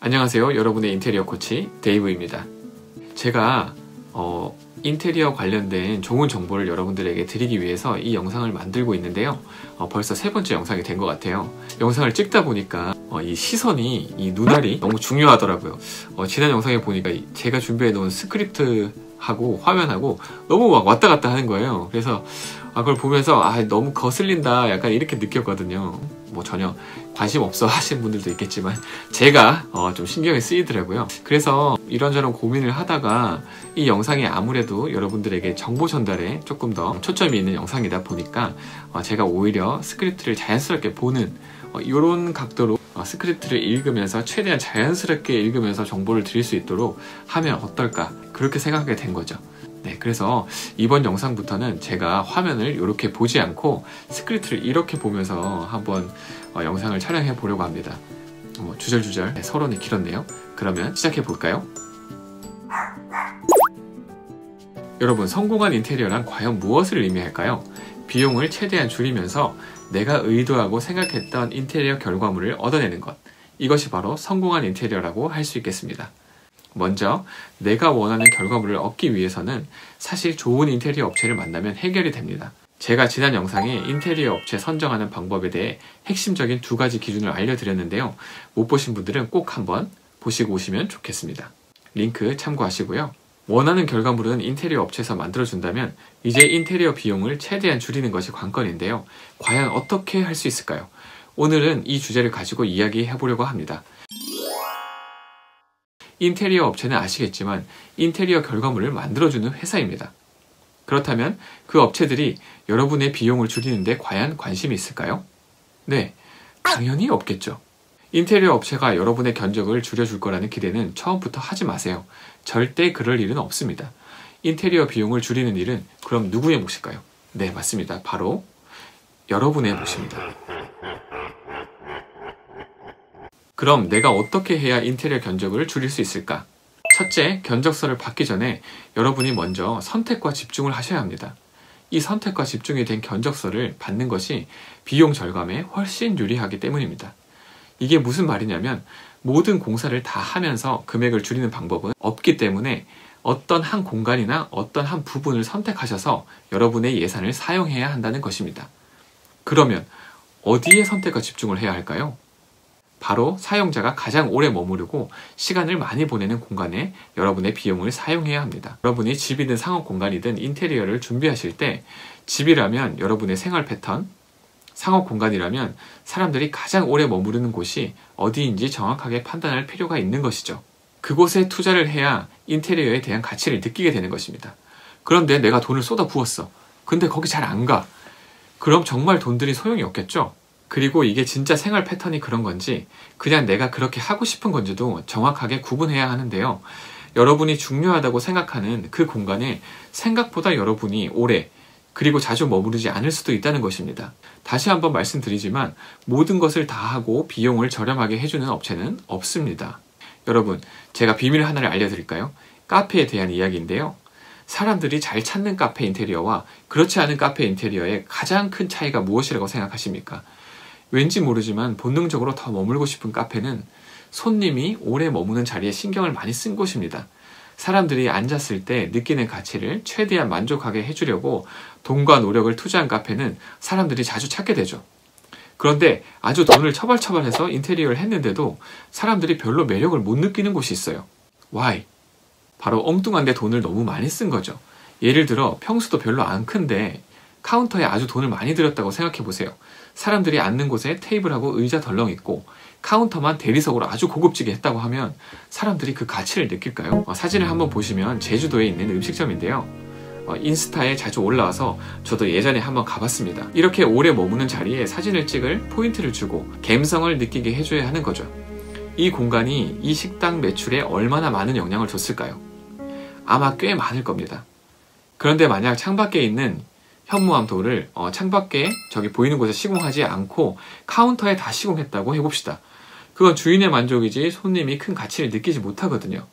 안녕하세요. 여러분의 인테리어 코치 데이브입니다. 제가 인테리어 관련된 좋은 정보를 여러분들에게 드리기 위해서 이 영상을 만들고 있는데요. 벌써 세 번째 영상이 된 것 같아요. 영상을 찍다 보니까 이 시선이, 이 눈알이 너무 중요하더라고요. 지난 영상에 보니까 제가 준비해 놓은 스크립트하고 화면하고 너무 막 왔다 갔다 하는 거예요. 그래서 그걸 보면서 너무 거슬린다 약간 이렇게 느꼈거든요. 뭐 전혀 관심 없어 하시는 분들도 있겠지만 제가 좀 신경이 쓰이더라고요. 그래서 이런저런 고민을 하다가 이 영상이 아무래도 여러분들에게 정보 전달에 조금 더 초점이 있는 영상이다 보니까 제가 오히려 스크립트를 자연스럽게 보는 이런 각도로 스크립트를 읽으면서 최대한 자연스럽게 읽으면서 정보를 드릴 수 있도록 하면 어떨까, 그렇게 생각하게 된 거죠. 네, 그래서 이번 영상부터는 제가 화면을 이렇게 보지 않고 스크립트를 이렇게 보면서 한번 영상을 촬영해 보려고 합니다. 주절주절 서론이 길었네요. 그러면 시작해 볼까요? 여러분, 성공한 인테리어란 과연 무엇을 의미할까요? 비용을 최대한 줄이면서 내가 의도하고 생각했던 인테리어 결과물을 얻어내는 것, 이것이 바로 성공한 인테리어라고 할 수 있겠습니다. 먼저 내가 원하는 결과물을 얻기 위해서는 사실 좋은 인테리어 업체를 만나면 해결이 됩니다. 제가 지난 영상에 인테리어 업체 선정하는 방법에 대해 핵심적인 두 가지 기준을 알려드렸는데요. 못 보신 분들은 꼭 한번 보시고 오시면 좋겠습니다. 링크 참고하시고요. 원하는 결과물은 인테리어 업체에서 만들어준다면 이제 인테리어 비용을 최대한 줄이는 것이 관건인데요. 과연 어떻게 할 수 있을까요? 오늘은 이 주제를 가지고 이야기해 보려고 합니다. 인테리어 업체는 아시겠지만 인테리어 결과물을 만들어주는 회사입니다. 그렇다면 그 업체들이 여러분의 비용을 줄이는데 과연 관심이 있을까요? 네, 당연히 없겠죠. 인테리어 업체가 여러분의 견적을 줄여줄 거라는 기대는 처음부터 하지 마세요. 절대 그럴 일은 없습니다. 인테리어 비용을 줄이는 일은 그럼 누구의 몫일까요? 네, 맞습니다. 바로 여러분의 몫입니다. 그럼 내가 어떻게 해야 인테리어 견적을 줄일 수 있을까? 첫째, 견적서를 받기 전에 여러분이 먼저 선택과 집중을 하셔야 합니다. 이 선택과 집중이 된 견적서를 받는 것이 비용 절감에 훨씬 유리하기 때문입니다. 이게 무슨 말이냐면 모든 공사를 다 하면서 금액을 줄이는 방법은 없기 때문에 어떤 한 공간이나 어떤 한 부분을 선택하셔서 여러분의 예산을 사용해야 한다는 것입니다. 그러면 어디에 선택과 집중을 해야 할까요? 바로 사용자가 가장 오래 머무르고 시간을 많이 보내는 공간에 여러분의 비용을 사용해야 합니다. 여러분이 집이든 상업 공간이든 인테리어를 준비하실 때 집이라면 여러분의 생활 패턴, 상업 공간이라면 사람들이 가장 오래 머무르는 곳이 어디인지 정확하게 판단할 필요가 있는 것이죠. 그곳에 투자를 해야 인테리어에 대한 가치를 느끼게 되는 것입니다. 그런데 내가 돈을 쏟아 부었어. 근데 거기 잘 안 가. 그럼 정말 돈 들인 소용이 없겠죠? 그리고 이게 진짜 생활 패턴이 그런 건지 그냥 내가 그렇게 하고 싶은 건지도 정확하게 구분해야 하는데요. 여러분이 중요하다고 생각하는 그 공간에 생각보다 여러분이 오래 그리고 자주 머무르지 않을 수도 있다는 것입니다. 다시 한번 말씀드리지만 모든 것을 다 하고 비용을 저렴하게 해주는 업체는 없습니다. 여러분, 제가 비밀 하나를 알려드릴까요? 카페에 대한 이야기인데요. 사람들이 잘 찾는 카페 인테리어와 그렇지 않은 카페 인테리어의 가장 큰 차이가 무엇이라고 생각하십니까? 왠지 모르지만 본능적으로 더 머물고 싶은 카페는 손님이 오래 머무는 자리에 신경을 많이 쓴 곳입니다. 사람들이 앉았을 때 느끼는 가치를 최대한 만족하게 해주려고 돈과 노력을 투자한 카페는 사람들이 자주 찾게 되죠. 그런데 아주 돈을 처발처발해서 인테리어를 했는데도 사람들이 별로 매력을 못 느끼는 곳이 있어요. Why? 바로 엉뚱한데 돈을 너무 많이 쓴 거죠. 예를 들어 평수도 별로 안 큰데 카운터에 아주 돈을 많이 들였다고 생각해 보세요. 사람들이 앉는 곳에 테이블하고 의자 덜렁 있고 카운터만 대리석으로 아주 고급지게 했다고 하면 사람들이 그 가치를 느낄까요? 사진을 한번 보시면 제주도에 있는 음식점인데요. 인스타에 자주 올라와서 저도 예전에 한번 가봤습니다. 이렇게 오래 머무는 자리에 사진을 찍을 포인트를 주고 감성을 느끼게 해줘야 하는 거죠. 이 공간이 이 식당 매출에 얼마나 많은 영향을 줬을까요? 아마 꽤 많을 겁니다. 그런데 만약 창밖에 있는 현무암도를 창밖에 저기 보이는 곳에 시공하지 않고 카운터에 다 시공했다고 해봅시다. 그건 주인의 만족이지 손님이 큰 가치를 느끼지 못하거든요.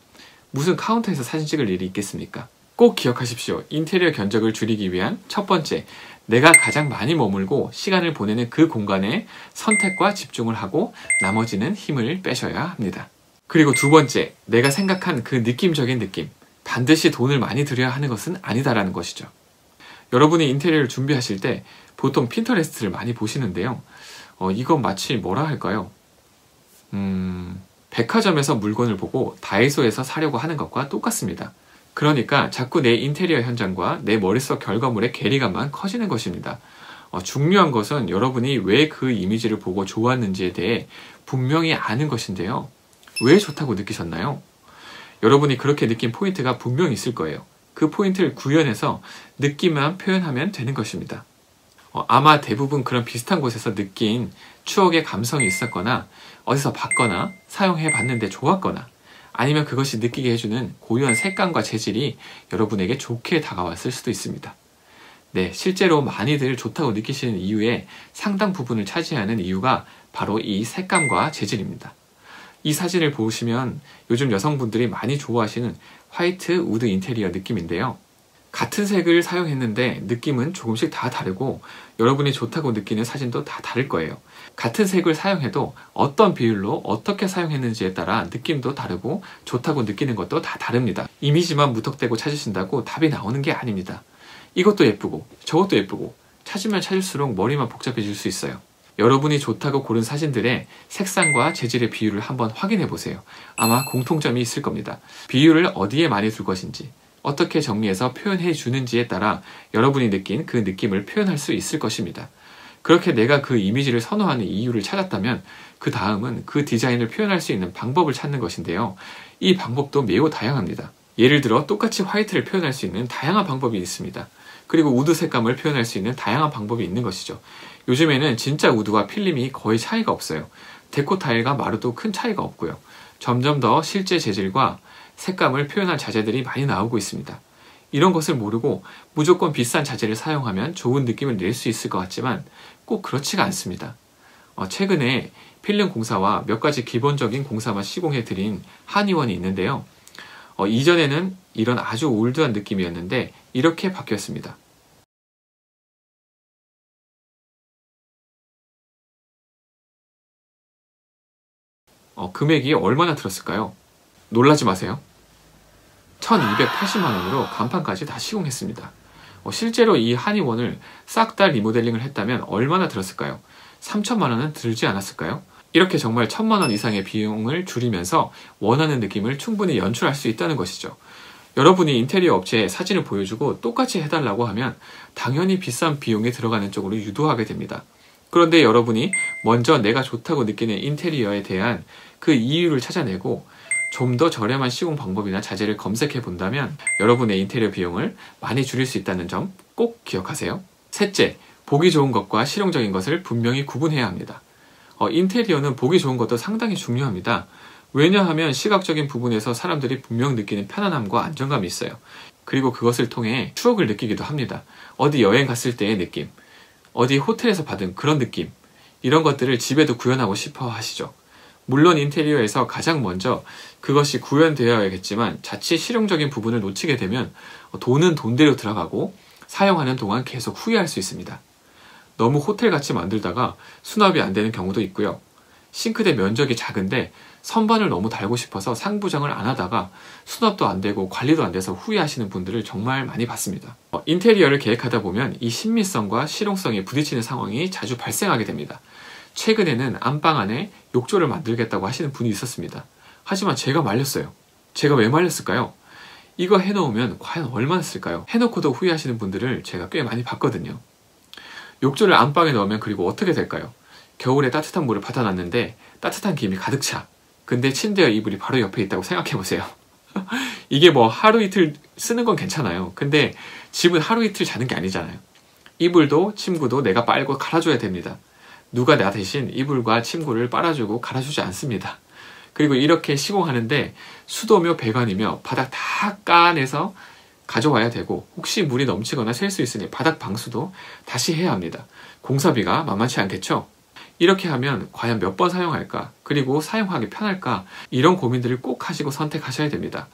무슨 카운터에서 사진 찍을 일이 있겠습니까? 꼭 기억하십시오. 인테리어 견적을 줄이기 위한 첫 번째, 내가 가장 많이 머물고 시간을 보내는 그 공간에 선택과 집중을 하고 나머지는 힘을 빼셔야 합니다. 그리고 두 번째, 내가 생각한 그 느낌적인 느낌. 반드시 돈을 많이 들여야 하는 것은 아니다라는 것이죠. 여러분이 인테리어를 준비하실 때 보통 핀터레스트를 많이 보시는데요. 이건 마치 뭐라 할까요? 백화점에서 물건을 보고 다이소에서 사려고 하는 것과 똑같습니다. 그러니까 자꾸 내 인테리어 현장과 내 머릿속 결과물의 괴리감만 커지는 것입니다. 중요한 것은 여러분이 왜 그 이미지를 보고 좋았는지에 대해 분명히 아는 것인데요. 왜 좋다고 느끼셨나요? 여러분이 그렇게 느낀 포인트가 분명히 있을 거예요. 그 포인트를 구현해서 느낌만 표현하면 되는 것입니다. 아마 대부분 그런 비슷한 곳에서 느낀 추억의 감성이 있었거나 어디서 봤거나 사용해 봤는데 좋았거나 아니면 그것이 느끼게 해주는 고유한 색감과 재질이 여러분에게 좋게 다가왔을 수도 있습니다. 네, 실제로 많이들 좋다고 느끼시는 이유의 상당 부분을 차지하는 이유가 바로 이 색감과 재질입니다. 이 사진을 보시면 요즘 여성분들이 많이 좋아하시는 화이트 우드 인테리어 느낌인데요. 같은 색을 사용했는데 느낌은 조금씩 다 다르고 여러분이 좋다고 느끼는 사진도 다 다를 거예요. 같은 색을 사용해도 어떤 비율로 어떻게 사용했는지에 따라 느낌도 다르고 좋다고 느끼는 것도 다 다릅니다. 이미지만 무턱대고 찾으신다고 답이 나오는 게 아닙니다. 이것도 예쁘고 저것도 예쁘고 찾으면 찾을수록 머리만 복잡해질 수 있어요. 여러분이 좋다고 고른 사진들의 색상과 재질의 비율을 한번 확인해 보세요. 아마 공통점이 있을 겁니다. 비율을 어디에 많이 둘 것인지, 어떻게 정리해서 표현해 주는지에 따라 여러분이 느낀 그 느낌을 표현할 수 있을 것입니다. 그렇게 내가 그 이미지를 선호하는 이유를 찾았다면 그 다음은 그 디자인을 표현할 수 있는 방법을 찾는 것인데요. 이 방법도 매우 다양합니다. 예를 들어 똑같이 화이트를 표현할 수 있는 다양한 방법이 있습니다. 그리고 우드 색감을 표현할 수 있는 다양한 방법이 있는 것이죠. 요즘에는 진짜 우드와 필름이 거의 차이가 없어요. 데코 타일과 마루도 큰 차이가 없고요. 점점 더 실제 재질과 색감을 표현할 자재들이 많이 나오고 있습니다. 이런 것을 모르고 무조건 비싼 자재를 사용하면 좋은 느낌을 낼 수 있을 것 같지만 꼭 그렇지가 않습니다. 최근에 필름 공사와 몇 가지 기본적인 공사만 시공해 드린 한의원이 있는데요. 이전에는 이런 아주 올드한 느낌이었는데 이렇게 바뀌었습니다. 금액이 얼마나 들었을까요? 놀라지 마세요. 1280만 원으로 간판까지 다 시공했습니다. 실제로 이 한의원을 싹 다 리모델링을 했다면 얼마나 들었을까요? 3천만 원은 들지 않았을까요? 이렇게 정말 1,000만 원 이상의 비용을 줄이면서 원하는 느낌을 충분히 연출할 수 있다는 것이죠. 여러분이 인테리어 업체에 사진을 보여주고 똑같이 해달라고 하면 당연히 비싼 비용이 들어가는 쪽으로 유도하게 됩니다. 그런데 여러분이 먼저 내가 좋다고 느끼는 인테리어에 대한 그 이유를 찾아내고 좀 더 저렴한 시공 방법이나 자재를 검색해 본다면 여러분의 인테리어 비용을 많이 줄일 수 있다는 점 꼭 기억하세요. 셋째, 보기 좋은 것과 실용적인 것을 분명히 구분해야 합니다. 인테리어는 보기 좋은 것도 상당히 중요합니다. 왜냐하면 시각적인 부분에서 사람들이 분명 느끼는 편안함과 안정감이 있어요. 그리고 그것을 통해 추억을 느끼기도 합니다. 어디 여행 갔을 때의 느낌, 어디 호텔에서 받은 그런 느낌, 이런 것들을 집에도 구현하고 싶어 하시죠. 물론 인테리어에서 가장 먼저 그것이 구현되어야겠지만 자칫 실용적인 부분을 놓치게 되면 돈은 돈대로 들어가고 사용하는 동안 계속 후회할 수 있습니다. 너무 호텔같이 만들다가 수납이 안 되는 경우도 있고요. 싱크대 면적이 작은데 선반을 너무 달고 싶어서 상부장을 안 하다가 수납도 안 되고 관리도 안 돼서 후회하시는 분들을 정말 많이 봤습니다. 인테리어를 계획하다 보면 이 신미성과 실용성에 부딪히는 상황이 자주 발생하게 됩니다. 최근에는 안방 안에 욕조를 만들겠다고 하시는 분이 있었습니다. 하지만 제가 말렸어요. 제가 왜 말렸을까요? 이거 해놓으면 과연 얼마나 쓸까요? 해놓고도 후회하시는 분들을 제가 꽤 많이 봤거든요. 욕조를 안방에 넣으면 그리고 어떻게 될까요? 겨울에 따뜻한 물을 받아놨는데 따뜻한 기름이 가득 차. 근데 침대와 이불이 바로 옆에 있다고 생각해보세요. 이게 뭐 하루 이틀 쓰는 건 괜찮아요. 근데 집은 하루 이틀 자는 게 아니잖아요. 이불도 침구도 내가 빨고 갈아줘야 됩니다. 누가 나 대신 이불과 침구를 빨아주고 갈아주지 않습니다. 그리고 이렇게 시공하는데 수도며 배관이며 바닥 다 까내서 가져와야 되고 혹시 물이 넘치거나 셀 수 있으니 바닥 방수도 다시 해야 합니다. 공사비가 만만치 않겠죠? 이렇게 하면 과연 몇 번 사용할까? 그리고 사용하기 편할까? 이런 고민들을 꼭 하시고 선택하셔야 됩니다.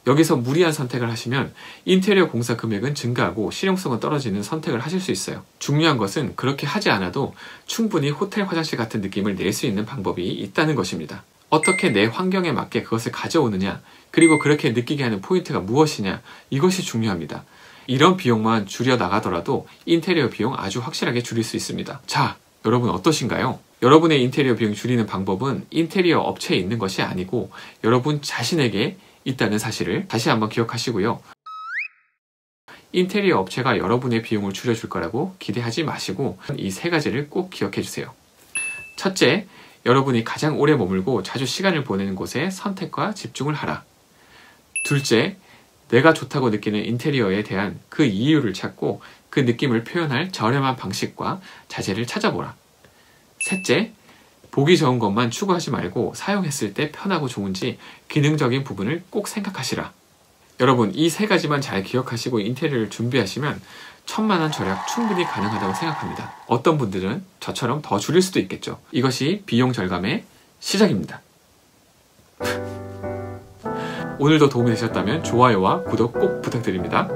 여기서 무리한 선택을 하시면 인테리어 공사 금액은 증가하고 실용성은 떨어지는 선택을 하실 수 있어요. 중요한 것은 그렇게 하지 않아도 충분히 호텔 화장실 같은 느낌을 낼 수 있는 방법이 있다는 것입니다. 어떻게 내 환경에 맞게 그것을 가져오느냐, 그리고 그렇게 느끼게 하는 포인트가 무엇이냐, 이것이 중요합니다. 이런 비용만 줄여 나가더라도 인테리어 비용 아주 확실하게 줄일 수 있습니다. 자, 여러분 어떠신가요? 여러분의 인테리어 비용 줄이는 방법은 인테리어 업체에 있는 것이 아니고 여러분 자신에게 있다는 사실을 다시 한번 기억하시고요. 인테리어 업체가 여러분의 비용을 줄여줄 거라고 기대하지 마시고 이 세 가지를 꼭 기억해 주세요. 첫째, 여러분이 가장 오래 머물고 자주 시간을 보내는 곳에 선택과 집중을 하라. 둘째, 내가 좋다고 느끼는 인테리어에 대한 그 이유를 찾고 그 느낌을 표현할 저렴한 방식과 자재를 찾아보라. 셋째, 보기 좋은 것만 추구하지 말고 사용했을 때 편하고 좋은지 기능적인 부분을 꼭 생각하시라. 여러분, 이 세 가지만 잘 기억하시고 인테리어를 준비하시면 1000만원 절약 충분히 가능하다고 생각합니다. 어떤 분들은 저처럼 더 줄일 수도 있겠죠. 이것이 비용 절감의 시작입니다. 오늘도 도움이 되셨다면 좋아요와 구독 꼭 부탁드립니다.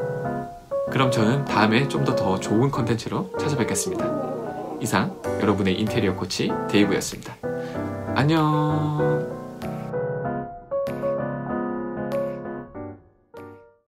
그럼 저는 다음에 좀 더 좋은 컨텐츠로 찾아뵙겠습니다. 이상 여러분의 인테리어 코치 데이브였습니다. 안녕.